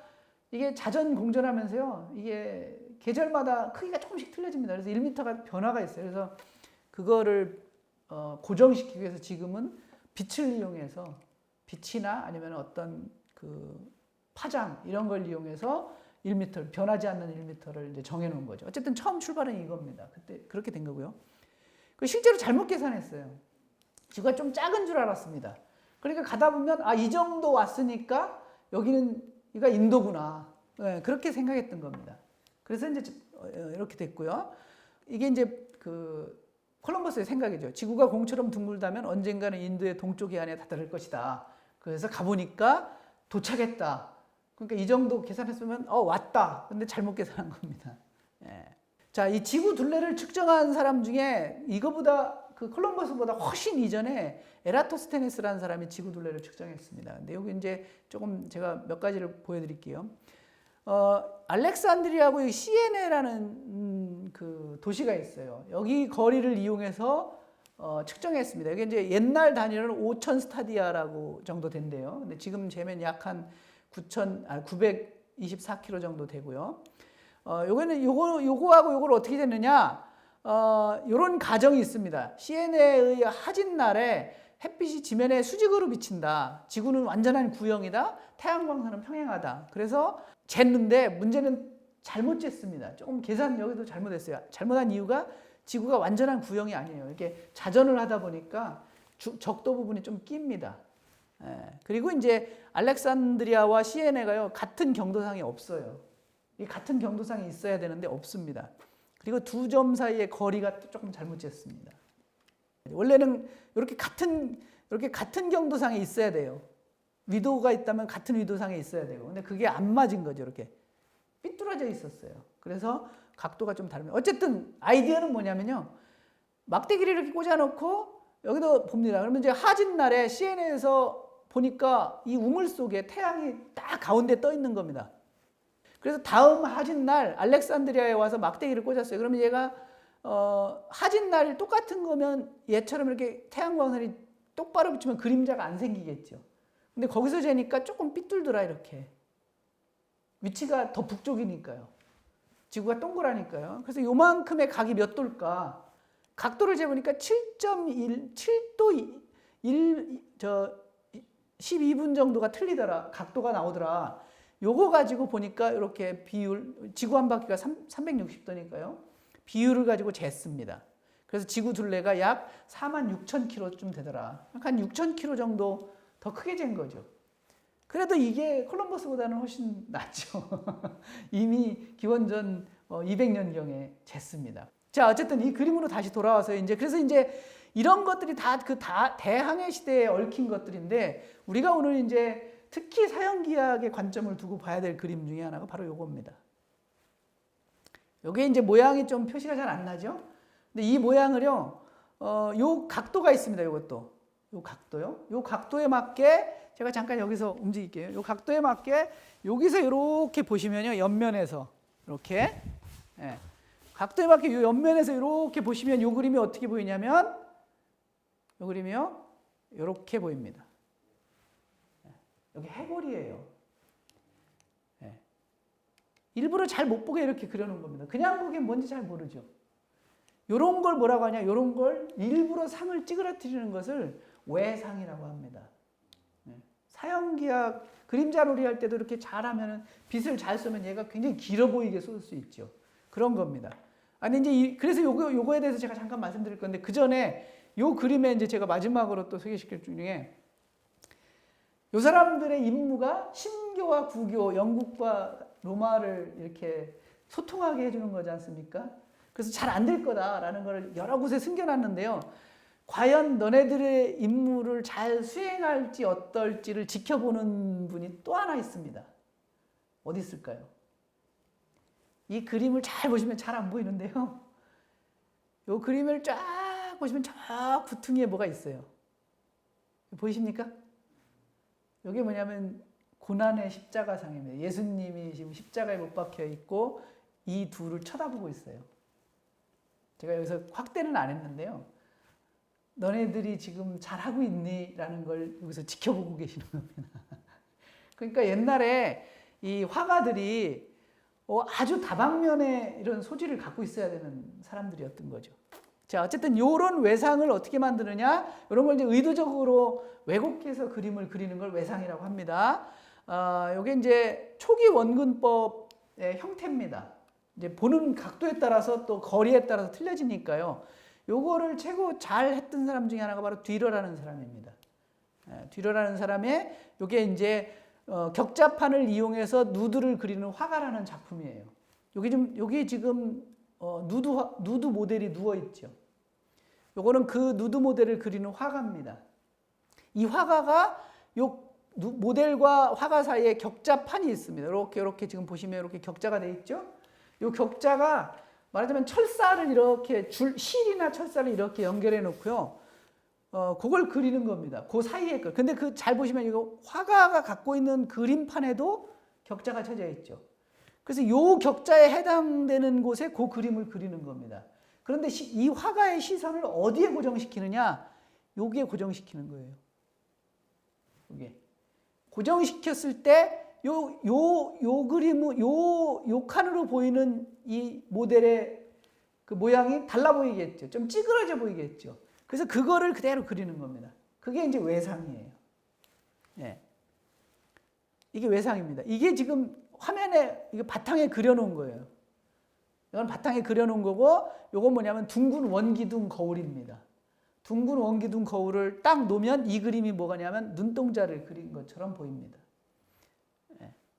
이게 자전 공전하면서요. 이게 계절마다 크기가 조금씩 틀려집니다. 그래서 1m가 변화가 있어요. 그래서 그거를 고정시키기 위해서 지금은 빛을 이용해서 빛이나 아니면 어떤 그 파장 이런 걸 이용해서 1m 변하지 않는 1m를 이제 정해놓은 거죠. 어쨌든 처음 출발은 이겁니다. 그때 그렇게 된 거고요. 실제로 잘못 계산했어요. 지구가 좀 작은 줄 알았습니다. 그러니까 가다 보면 이 정도 왔으니까 여기가 인도구나. 네, 그렇게 생각했던 겁니다. 그래서 이제 이렇게 됐고요. 이게 이제 그 콜럼버스의 생각이죠. 지구가 공처럼 둥글다면 언젠가는 인도의 동쪽 해안에 다다를 것이다. 그래서 가보니까 도착했다. 그러니까 이 정도 계산했으면 왔다. 근데 잘못 계산한 겁니다. 예. 자, 이 지구 둘레를 측정한 사람 중에 그 콜럼버스보다 훨씬 이전에 에라토스테네스라는 사람이 지구 둘레를 측정했습니다. 근데 여기 이제 조금 제가 몇 가지를 보여드릴게요. 알렉산드리아하고 시에네라는 그 도시가 있어요. 여기 거리를 이용해서 측정했습니다. 이게 이제 옛날 단위로는 5,000 스타디아라고 정도 된대요. 근데 지금 재면 약 한 924km 정도 되고요. 요거하고 요걸 어떻게 됐느냐? 요런 가정이 있습니다. 시에네의 하진 날에 햇빛이 지면에 수직으로 비친다. 지구는 완전한 구형이다. 태양광선은 평행하다. 그래서 쟀는데 문제는 잘못 쟀습니다. 조금 계산 여기도 잘못했어요. 잘못한 이유가 지구가 완전한 구형이 아니에요. 이렇게 자전을 하다 보니까 적도 부분이 좀 낍니다. 그리고 이제 알렉산드리아와 시에네가요 같은 경도상이 없어요. 이 같은 경도상이 있어야 되는데 없습니다. 그리고 두 점 사이의 거리가 조금 잘못 쟀습니다. 원래는 이렇게 같은 경도상에 있어야 돼요. 위도가 있다면 같은 위도상에 있어야 되고. 근데 그게 안 맞은 거죠. 이렇게 삐뚤어져 있었어요. 그래서 각도가 좀 다릅니다. 어쨌든 아이디어는 뭐냐면요. 막대기를 이렇게 꽂아놓고 여기도 봅니다. 그러면 이제 하진 날에 CNN에서 보니까 이 우물 속에 태양이 딱 가운데 떠 있는 겁니다. 그래서 다음 하진 날 알렉산드리아에 와서 막대기를 꽂았어요. 그러면 얘가 하진 날 똑같은 거면 얘처럼 이렇게 태양 광선이 똑바로 비추면 그림자가 안 생기겠죠. 근데 거기서 재니까 조금 삐뚤더라 이렇게. 위치가 더 북쪽이니까요. 지구가 동그라니까요. 그래서 요만큼의 각이 몇 도일까? 각도를 재보니까 7.7도 12분 정도가 틀리더라. 각도가 나오더라. 요거 가지고 보니까 이렇게 비율, 지구 한 바퀴가 360도니까요. 비율을 가지고 쟀습니다. 그래서 지구 둘레가 약 46,000km쯤 되더라. 한 6,000km 정도 더 크게 잰 거죠. 그래도 이게 콜럼버스보다는 훨씬 낫죠. 이미 기원전 200년경에 쟀습니다. 자, 어쨌든 이 그림으로 다시 돌아와서 그래서 이런 것들이 다 대항해 시대에 얽힌 것들인데 우리가 오늘 특히 사형기학의 관점을 두고 봐야 될 그림 중에 하나가 바로 요겁니다. 요게 모양이 좀 표시가 잘 안 나죠? 근데 이 모양을요, 요 각도가 있습니다. 요것도. 요 각도요. 요 각도에 맞게 제가 잠깐 여기서 움직일게요. 요 각도에 맞게 여기서 이렇게 보시면요, 옆면에서 이렇게. 예. 각도에 맞게 요 옆면에서 이렇게 보시면 요 그림이 어떻게 보이냐면 요 그림이요. 이렇게 보입니다. 여기 해골이에요. 네. 일부러 잘 못 보게 이렇게 그려놓은 겁니다. 그냥 보기엔 뭔지 잘 모르죠. 이런 걸 뭐라고 하냐? 이런 걸 일부러 상을 찌그러뜨리는 것을 외상이라고 합니다. 네. 사형기학 그림자놀이 할 때도 이렇게 잘하면 빛을 잘 쏘면 얘가 굉장히 길어 보이게 쏠 수 있죠. 그런 겁니다. 아니 그래서 요거에 대해서 제가 잠깐 말씀드릴 건데 그 전에 요 그림에 제가 마지막으로 또 소개시킬 중에 이 사람들의 임무가 신교와 구교, 영국과 로마를 이렇게 소통하게 해주는 거지 않습니까? 그래서 잘 안 될 거다라는 걸 여러 곳에 숨겨놨는데요. 과연 너네들의 임무를 잘 수행할지 어떨지를 지켜보는 분이 또 하나 있습니다. 어디 있을까요? 이 그림을 잘 보시면 잘 안 보이는데요. 이 그림을 쫙 보시면 저 구퉁이에 뭐가 있어요. 보이십니까? 이게 뭐냐면 고난의 십자가상입니다. 예수님이 지금 십자가에 못 박혀 있고 이 둘을 쳐다보고 있어요. 제가 여기서 확대는 안 했는데요. 너네들이 지금 잘하고 있니? 라는 걸 여기서 지켜보고 계시는 겁니다. 그러니까 옛날에 이 화가들이 아주 다방면의 이런 소질을 갖고 있어야 되는 사람들이었던 거죠. 자, 어쨌든 이런 외상을 어떻게 만드느냐? 이런 걸 의도적으로 왜곡해서 그림을 그리는 걸 외상이라고 합니다. 이게 초기 원근법의 형태입니다. 보는 각도에 따라서 또 거리에 따라서 틀려지니까요. 요거를 최고 잘 했던 사람 중에 하나가 바로 뒤러라는 사람입니다. 뒤러라는 사람의 요게 격자판을 이용해서 누드를 그리는 화가라는 작품이에요. 여기 지금 누드 모델이 누워 있죠. 요거는 그 누드 모델을 그리는 화가입니다. 이 화가가 요 모델과 화가 사이에 격자판이 있습니다. 이렇게 지금 보시면 이렇게 격자가 돼 있죠. 요 격자가 말하자면 철사를 이렇게 실이나 철사를 이렇게 연결해 놓고요. 그걸 그리는 겁니다. 그 사이에 걸. 근데 잘 보시면 이거 화가가 갖고 있는 그림판에도 격자가 쳐져 있죠. 그래서 요 격자에 해당되는 곳에 그 그림을 그리는 겁니다. 그런데 이 화가의 시선을 어디에 고정시키느냐? 여기에 고정시키는 거예요. 여기 고정시켰을 때 요 그림은 요 칸으로 보이는 이 모델의 그 모양이 달라 보이겠죠. 좀 찌그러져 보이겠죠. 그래서 그거를 그대로 그리는 겁니다. 그게 외상이에요. 네. 이게 외상입니다. 이게 지금 화면에 이게 바탕에 그려놓은 거예요. 이건 바탕에 그려놓은 거고, 이건 뭐냐면 둥근 원기둥 거울입니다. 둥근 원기둥 거울을 딱 놓으면 이 그림이 뭐가냐면 눈동자를 그린 것처럼 보입니다.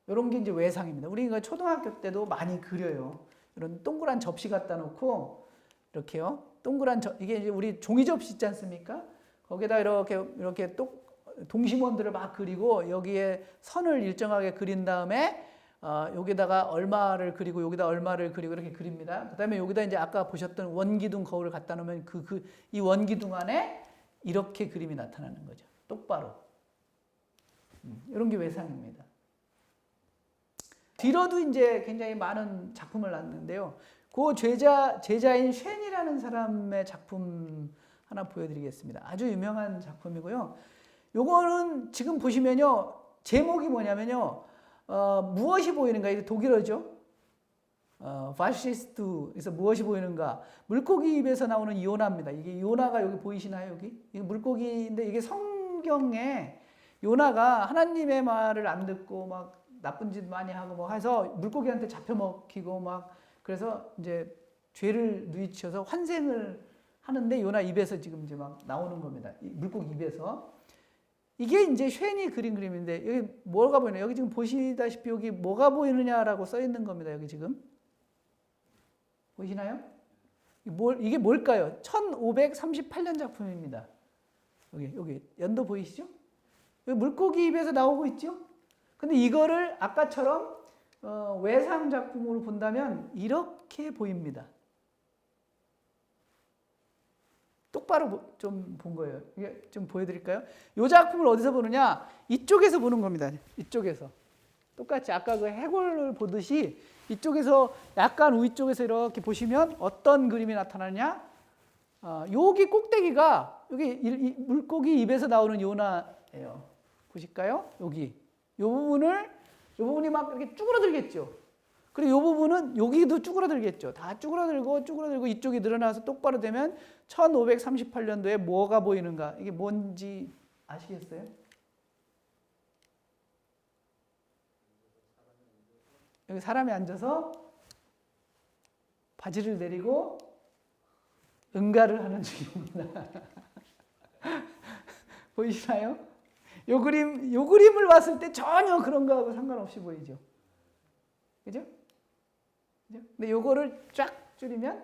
이런 게 외상입니다. 우리가 초등학교 때도 많이 그려요. 이런 동그란 접시 갖다 놓고 이렇게요. 동그란 이게 이제 우리 종이 접시 있지 않습니까? 거기다 이렇게 동심원들을 막 그리고 여기에 선을 일정하게 그린 다음에 여기다가 얼마를 그리고 여기다 얼마를 그리고 이렇게 그립니다. 그다음에 여기다 이제 아까 보셨던 원기둥 거울을 갖다 놓으면 이 원기둥 안에 이렇게 그림이 나타나는 거죠. 똑바로. 이런 게 외상입니다. 뒤로도 이제 굉장히 많은 작품을 놨는데요. 그 제자인 쉔이라는 사람의 작품 하나 보여드리겠습니다. 아주 유명한 작품이고요. 요거는 지금 보시면요. 제목이 뭐냐면요. 무엇이 보이는가? 이게 독일어죠. 파시스트. 그래서 무엇이 보이는가? 물고기 입에서 나오는 요나입니다. 이게 요나가 여기 보이시나요? 여기? 이게 물고기인데 이게 성경에 요나가 하나님의 말을 안 듣고 막 나쁜 짓 많이 하고 뭐 해서 물고기한테 잡혀 먹히고 막 그래서 이제 죄를 누이쳐서 환생을 하는데 요나 입에서 지금 이제 막 나오는 겁니다. 물고기 입에서. 이게 이제 쉔이 그린 그림인데 여기 뭐가 보이나요? 여기 지금 보시다시피 여기 뭐가 보이느냐라고 써 있는 겁니다. 여기 지금. 보이시나요? 이게 뭘까요? 1538년 작품입니다. 여기 연도 보이시죠? 여기 물고기 입에서 나오고 있죠? 근데 이거를 아까처럼 외상 작품으로 본다면 이렇게 보입니다. 똑바로 좀 본 거예요. 이게 좀 보여드릴까요? 이 작품을 어디서 보느냐? 이쪽에서 보는 겁니다. 이쪽에서. 똑같이 아까 그 해골을 보듯이 이쪽에서 약간 위쪽에서 이렇게 보시면 어떤 그림이 나타나냐? 여기 꼭대기가 여기 물고기 입에서 나오는 요나예요. 보실까요? 여기. 요 부분이 막 이렇게 쭈그러들겠죠. 그리고 요 부분은 여기도 쭈그러들겠죠. 다 쭈그러들고 이쪽이 늘어나서 똑바로 되면 1538년도에 뭐가 보이는가? 이게 뭔지 아시겠어요? 여기 사람이 앉아서 바지를 내리고 응가를 하는 중입니다. 보이시나요? 요 그림을 봤을 때 전혀 그런 거하고 상관없이 보이죠. 그죠? 근데 요거를 쫙 줄이면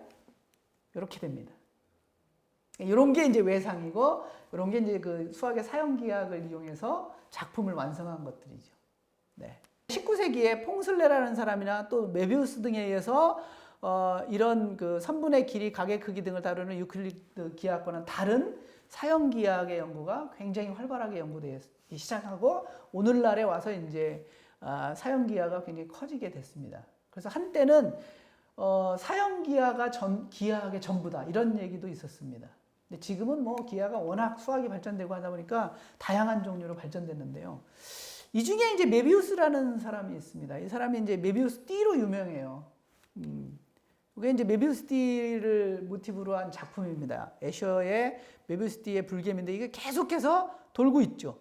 이렇게 됩니다. 이런 게 이제 외상이고, 이런 게 이제 그 수학의 사형기하학을 이용해서 작품을 완성한 것들이죠. 네. 19세기에 퐁슬레라는 사람이나 또 메비우스 등에 의해서 이런 그 선분의 길이, 각의 크기 등을 다루는 유클리드 기하학과는 다른 사형기하학의 연구가 굉장히 활발하게 연구되기 시작하고 오늘날에 와서 이제 사형기하가 굉장히 커지게 됐습니다. 그래서 한때는 사형기하가 기하학의 전부다 이런 얘기도 있었습니다. 근데 지금은 뭐 기하가 워낙 수학이 발전되고 하다 보니까 다양한 종류로 발전됐는데요. 이 중에 이제 메비우스라는 사람이 있습니다. 이 사람이 이제 메비우스 띠로 유명해요. 이게 이제 메비우스 띠를 모티브로 한 작품입니다. 애셔의 메비우스 띠의 불개미인데 이게 계속해서 돌고 있죠.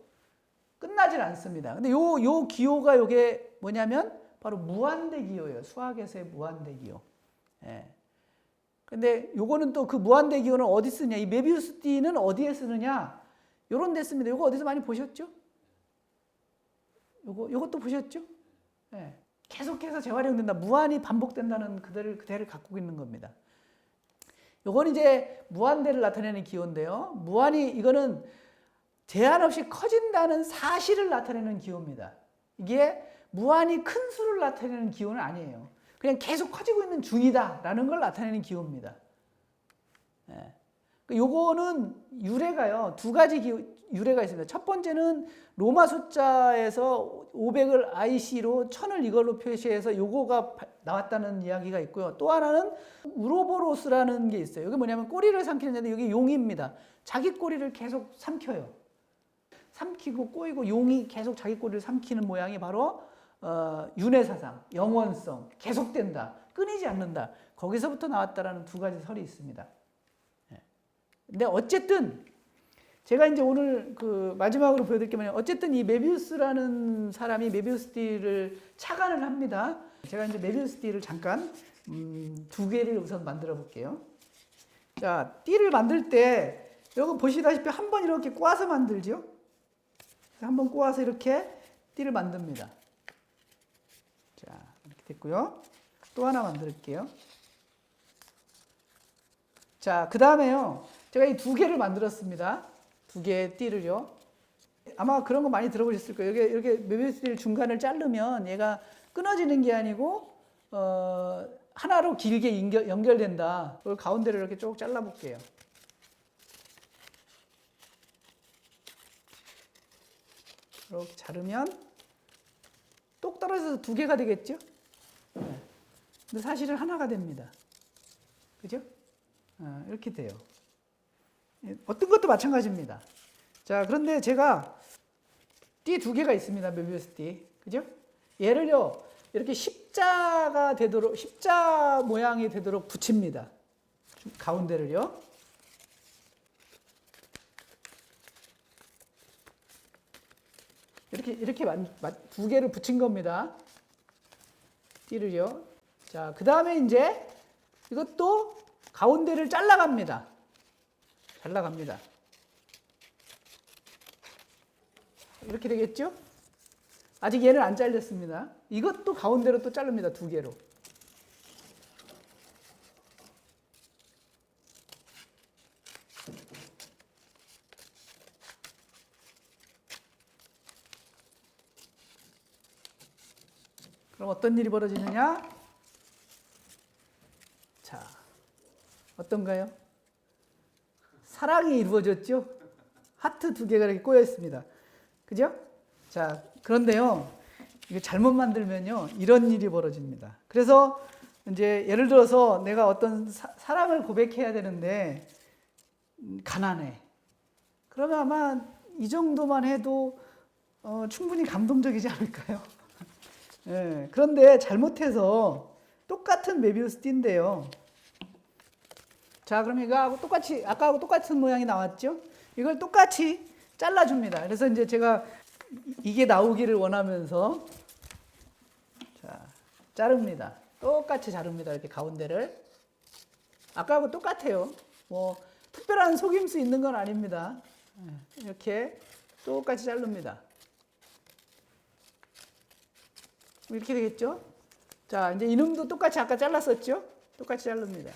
끝나질 않습니다. 근데 요 기호가 요게 뭐냐면 바로 무한대 기호예요. 수학에서의 무한대 기호. 예. 근데 요거는 또 그 무한대 기호는 어디 쓰냐? 이 메비우스 띠는 어디에 쓰느냐? 요런 데 씁니다. 요거 어디서 많이 보셨죠? 요것도 보셨죠? 예. 계속해서 재활용된다. 무한히 반복된다는 그대를 갖고 있는 겁니다. 요건 이제 무한대를 나타내는 기호인데요. 이거는 제한 없이 커진다는 사실을 나타내는 기호입니다. 이게 무한히 큰 수를 나타내는 기호는 아니에요. 그냥 계속 커지고 있는 중이다라는 걸 나타내는 기호입니다. 예. 요거는 유래가요. 두 가지 유래가 있습니다. 첫 번째는 로마 숫자에서 500을 IC로 1000을 이걸로 표시해서 요거가 나왔다는 이야기가 있고요. 또 하나는 우로보로스라는 게 있어요. 이게 뭐냐면 꼬리를 삼키는 데인데 여기 용입니다. 자기 꼬리를 계속 삼켜요. 삼키고 꼬이고 용이 계속 자기 꼬리를 삼키는 모양이 바로 윤회사상, 영원성, 계속된다, 끊이지 않는다. 거기서부터 나왔다라는 두 가지 설이 있습니다. 근데 어쨌든 제가 이제 오늘 그 마지막으로 보여드릴 게 뭐냐면 어쨌든 이 메비우스라는 사람이 메비우스 띠를 착안을 합니다. 제가 이제 메비우스 띠를 잠깐 두 개를 우선 만들어 볼게요. 자, 띠를 만들 때 여기 보시다시피 한번 이렇게 꼬아서 만들죠. 한번 꼬아서 이렇게 띠를 만듭니다. 자, 이렇게 됐고요. 또 하나 만들게요. 자, 그 다음에요. 제가 이 두 개를 만들었습니다. 두 개의 띠를요. 아마 그런 거 많이 들어보셨을 거예요. 이렇게 메비우스 띠를 중간을 자르면 얘가 끊어지는 게 아니고 하나로 길게 연결된다. 그걸 가운데를 이렇게 쭉 잘라볼게요. 이렇게 자르면 똑 떨어져서 두 개가 되겠죠? 근데 사실은 하나가 됩니다. 그죠? 이렇게 돼요. 어떤 것도 마찬가지입니다. 자, 그런데 제가 띠 두 개가 있습니다. 메비우스 띠. 그죠? 얘를요, 이렇게 십자가 되도록, 십자 모양이 되도록 붙입니다. 가운데를요. 이렇게 두 개를 붙인 겁니다. 띠를요. 자, 그 다음에 이제 이것도 가운데를 잘라갑니다. 이렇게 되겠죠? 아직 얘는 안 잘렸습니다. 이것도 가운데로 또 자릅니다. 두 개로. 그럼 어떤 일이 벌어지느냐? 자, 어떤가요? 사랑이 이루어졌죠? 하트 두 개가 이렇게 꼬여 있습니다. 그죠? 자, 그런데요, 이거 잘못 만들면요, 이런 일이 벌어집니다. 그래서 이제 예를 들어서 내가 어떤 사랑을 고백해야 되는데, 가난해. 그러면 아마 이 정도만 해도 충분히 감동적이지 않을까요? 예, 그런데 잘못해서 똑같은 메비우스 띠인데요. 자, 그럼 이거하고 똑같이, 아까하고 똑같은 모양이 나왔죠? 이걸 똑같이 잘라줍니다. 그래서 이제 제가 이게 나오기를 원하면서, 자, 자릅니다. 똑같이 자릅니다. 이렇게 가운데를. 아까하고 똑같아요. 뭐, 특별한 속임수 있는 건 아닙니다. 이렇게 똑같이 자릅니다. 이렇게 되겠죠? 자, 이제 이놈도 똑같이 아까 잘랐었죠? 똑같이 자릅니다.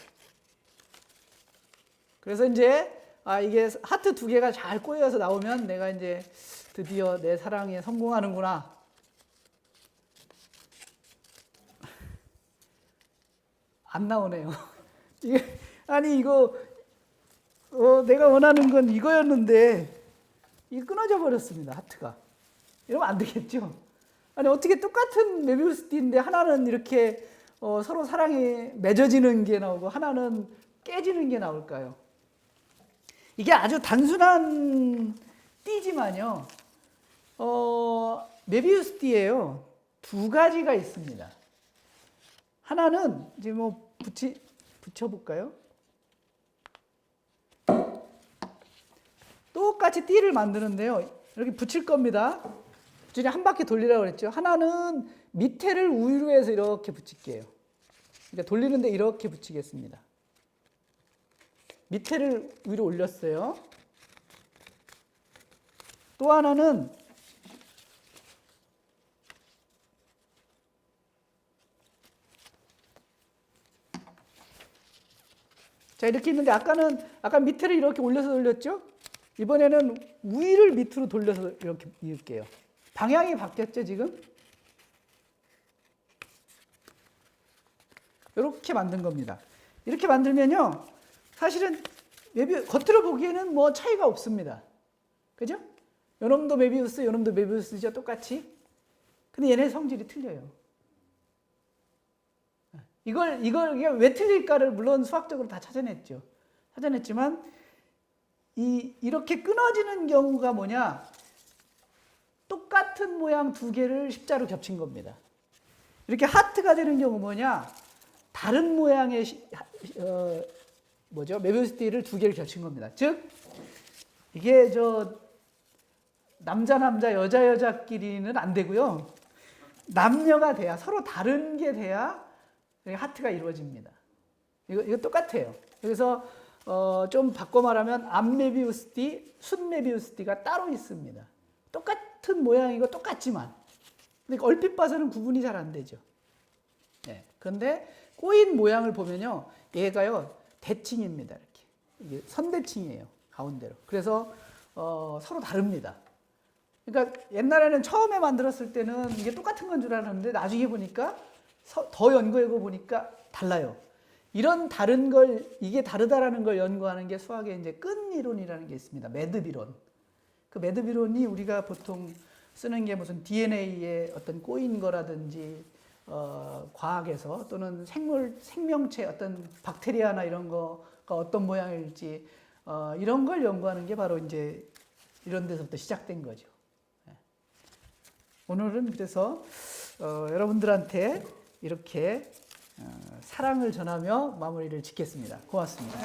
그래서 이제, 이게 하트 두 개가 잘 꼬여서 나오면 내가 이제 드디어 내 사랑에 성공하는구나. 안 나오네요. 이거, 내가 원하는 건 이거였는데, 이게 끊어져 버렸습니다, 하트가. 이러면 안 되겠죠? 아니, 어떻게 똑같은 메비우스 띠인데 하나는 이렇게 서로 사랑이 맺어지는 게 나오고 하나는 깨지는 게 나올까요? 이게 아주 단순한 띠지만요, 메비우스 띠예요. 두 가지가 있습니다. 하나는 이제 뭐 붙여볼까요? 똑같이 띠를 만드는데요, 이렇게 붙일 겁니다. 전에 한 바퀴 돌리라고 그랬죠. 하나는 밑에를 위로 해서 이렇게 붙일게요. 그러니까 돌리는데 이렇게 붙이겠습니다. 밑에를 위로 올렸어요. 또 하나는 자, 이렇게 있는데 아까 밑에를 이렇게 올려서 돌렸죠? 이번에는 위를 밑으로 돌려서 이렇게 이을게요. 방향이 바뀌었죠, 지금? 이렇게 만든 겁니다. 이렇게 만들면요, 사실은 겉으로 보기에는 뭐 차이가 없습니다. 그죠? 요놈도 메비우스, 요놈도 메비우스죠, 똑같이. 근데 얘네 성질이 틀려요. 이걸 왜 틀릴까를 물론 수학적으로 다 찾아냈지만, 이렇게 끊어지는 경우가 뭐냐? 똑같은 모양 두 개를 십자로 겹친 겁니다. 이렇게 하트가 되는 경우 뭐냐? 다른 모양의 메비우스 띠를 두 개를 겹친 겁니다. 즉, 이게 남자 여자끼리는 안 되고요. 남녀가 돼야, 서로 다른 게 돼야 하트가 이루어집니다. 이거 똑같아요. 그래서 좀 바꿔 말하면 암 메비우스 띠, 순 메비우스 띠가 따로 있습니다. 똑같은 모양이고 똑같지만, 근데 얼핏 봐서는 구분이 잘 안 되죠. 네. 그런데 꼬인 모양을 보면요, 얘가요 대칭입니다. 이렇게 이게 선대칭이에요. 가운데로. 그래서 서로 다릅니다. 그러니까 옛날에는 처음에 만들었을 때는 이게 똑같은 건 줄 알았는데 나중에 보니까 더 연구해 보니까 달라요. 이런 다른 걸 이게 다르다라는 걸 연구하는 게 수학의 이제 끈 이론이라는 게 있습니다. 매듭 이론. 그 매듭 이론이 우리가 보통 쓰는 게 무슨 DNA에 어떤 꼬인 거라든지 과학에서 또는 생명체 어떤 박테리아나 이런 거가 어떤 모양일지 이런 걸 연구하는 게 바로 이제 이런 데서부터 시작된 거죠. 오늘은 그래서 여러분들한테 이렇게 사랑을 전하며 마무리를 짓겠습니다. 고맙습니다.